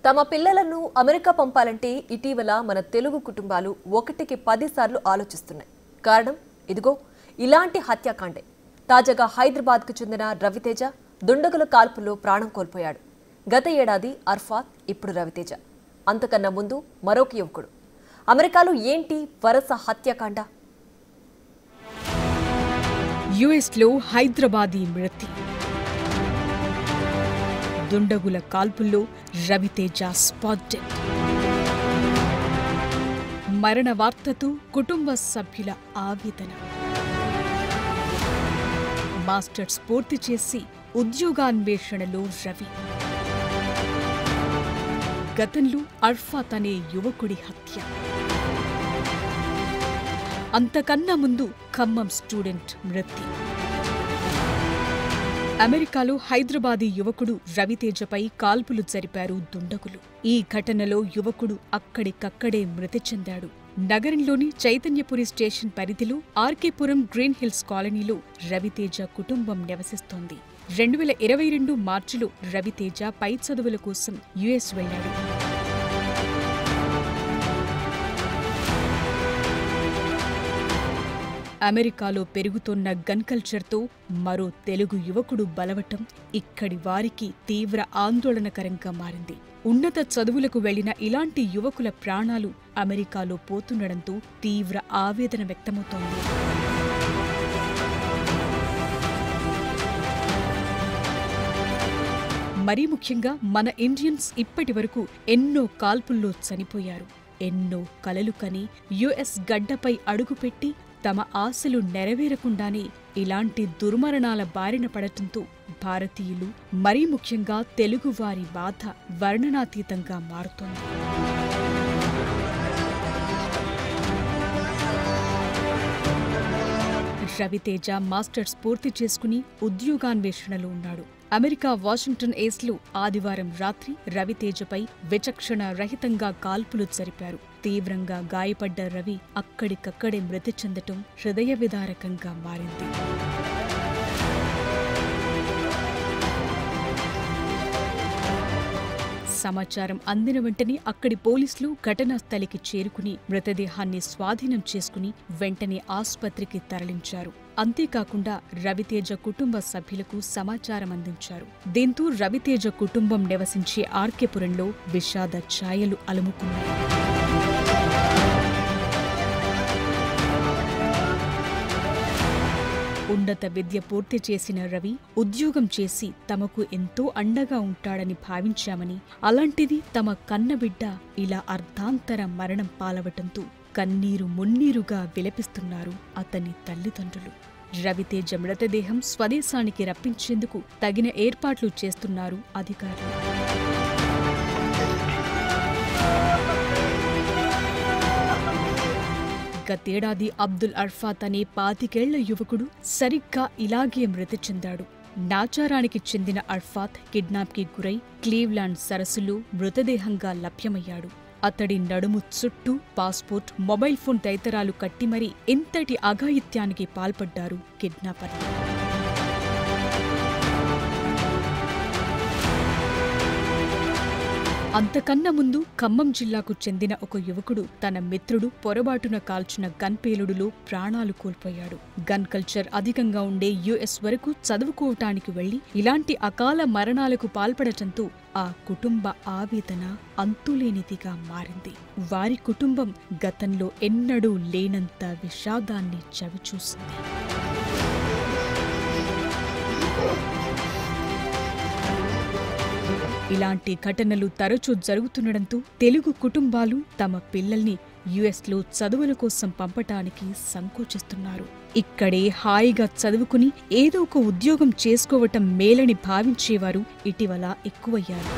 తమ పిల్లలను అమెరికా పంపాలంటే ఇటీవల మన తెలుగు కుటుంబాలు ఒకటికి 10 సార్లు ఆలోచిస్తున్నాయి. కారణం ఇదిగో ఇలాంటి హత్యాకాండే. తాజాగా హైదరాబాద్కు చెందిన రవితేజ దుండగుల కాల్పుల్లో ప్రాణం కోల్పోయాడు. గత ఏడాది అర్ఫాత్, ఇప్పుడు రవితేజ. అంతకన్నా ముందు మరొక యువకుడు. అమెరికాలో ఏంటి వరుస హత్యాకాండ? యుఎస్లో హైదరాబాదీ మృతి. దుండగుల కాల్పుల్లో రవితేజ స్పాట్ డెడ్. మరణ వార్తతో కుటుంబ సభ్యుల ఆవేదన. మాస్టర్స్ పూర్తి చేసి ఉద్యోగాన్వేషణలో రవి. గతంలో అర్ఫాత్ అనే యువకుడి హత్య. అంతకన్నా ముందు ఖమ్మం స్టూడెంట్ మృతి. అమెరికాలో హైదరాబాదీ యువకుడు రవితేజపై కాల్పులు జరిపారు దుండగులు. ఈ ఘటనలో యువకుడు అక్కడికక్కడే మృతి చెందాడు. నగరంలోని చైతన్యపురి స్టేషన్ పరిధిలో ఆర్కేపురం గ్రీన్ హిల్స్ కాలనీలో రవితేజ కుటుంబం నివసిస్తోంది. 2022 మార్చిలో రవితేజ పై చదువుల కోసం యుఎస్ వెళ్లాడు. అమెరికాలో పెరుగుతోన్న గన్ కల్చర్తో మరో తెలుగు యువకుడు బలవటం ఇక్కడి వారికి తీవ్ర ఆందోళనకరంగా మారింది. ఉన్నత చదువులకు వెళ్లిన ఇలాంటి యువకుల ప్రాణాలు అమెరికాలో పోతుండడంతో తీవ్ర ఆవేదన వ్యక్తమవుతోంది. మరీ ముఖ్యంగా మన ఇండియన్స్ ఇప్పటి వరకు ఎన్నో కాల్పుల్లో చనిపోయారు. ఎన్నో కలలు కని యుఎస్ గడ్డపై అడుగుపెట్టి తమ ఆశలు నెరవేరకుండానే ఇలాంటి దుర్మరణాల బారిన పడటంతో భారతీయులు, మరీ ముఖ్యంగా తెలుగువారి బాధ వర్ణనాతీతంగా మారుతోంది. రవితేజ మాస్టర్స్ పూర్తి చేసుకుని ఉద్యోగాన్వేషణలో ఉన్నాడు. అమెరికా వాషింగ్టన్ ఏస్లో ఆదివారం రాత్రి రవితేజపై విచక్షణ రహితంగా కాల్పులు జరిపారు. తీవ్రంగా గాయపడ్డ రవి అక్కడికక్కడే మృతి చెందటం హృదయ విదారకంగా మారింది. సమాచారం అందిన వెంటనే అక్కడి పోలీసులు ఘటనా స్థలికి చేరుకుని మృతదేహాన్ని స్వాధీనం చేసుకుని వెంటనే ఆసుపత్రికి తరలించారు. అంతేకాకుండా రవితేజ కుటుంబ సభ్యులకు సమాచారం అందించారు. దీంతో రవితేజ కుటుంబం నివసించే ఆర్కేపురంలో విషాద ఛాయలు అలుముకున్నాయి. ఉన్నత విద్య పూర్తి చేసిన రవి ఉద్యోగం చేసి తమకు ఎంతో అండగా ఉంటాడని భావించామని, అలాంటిది తమ కన్నబిడ్డ ఇలా అర్ధాంతర మరణం పాలవటంతో కన్నీరు మున్నీరుగా విలపిస్తున్నారు అతని తల్లిదండ్రులు. రవితేజ మృతదేహం స్వదేశానికి రప్పించేందుకు తగిన ఏర్పాట్లు చేస్తున్నారు అధికారులు. గతేడాది అబ్దుల్ అర్ఫాత్ అనే 25 ఏళ్ల యువకుడు సరిగ్గా ఇలాగే మృతి చెందాడు. నాచారానికి చెందిన అర్ఫాత్ కిడ్నాప్కి గురై క్లీవ్లాండ్ సరస్సులో మృతదేహంగా లభ్యమయ్యాడు. అతడి నడుము చుట్టూ పాస్పోర్ట్, మొబైల్ ఫోన్ తదితరాలు కట్టి మరీ ఇంతటి అఘాయిత్యానికి పాల్పడ్డారు కిడ్నాపర్లు. అంతకన్నా ముందు ఖమ్మం జిల్లాకు చెందిన ఒక యువకుడు తన మిత్రుడు పొరబాటున కాల్చిన గన్ పేలుడులో ప్రాణాలు కోల్పోయాడు. గన్ కల్చర్ అధికంగా ఉండే యుఎస్ వరకు చదువుకోవటానికి వెళ్లి ఇలాంటి అకాల మరణాలకు పాల్పడటంతో ఆ కుటుంబ ఆవేదన అంతులేనిదిగా మారింది. వారి కుటుంబం గతంలో ఎన్నడూ లేనంత విషాదాన్ని చవిచూసింది. ఇలాంటి ఘటనలు తరచూ జరుగుతుండడంతో తెలుగు కుటుంబాలు తమ పిల్లల్ని యుఎస్లో చదువుల కోసం పంపటానికి సంకోచిస్తున్నారు. ఇక్కడే హాయిగా చదువుకుని ఏదో ఒక ఉద్యోగం చేసుకోవటం మేలని భావించేవారు ఇటీవల ఎక్కువయ్యారు.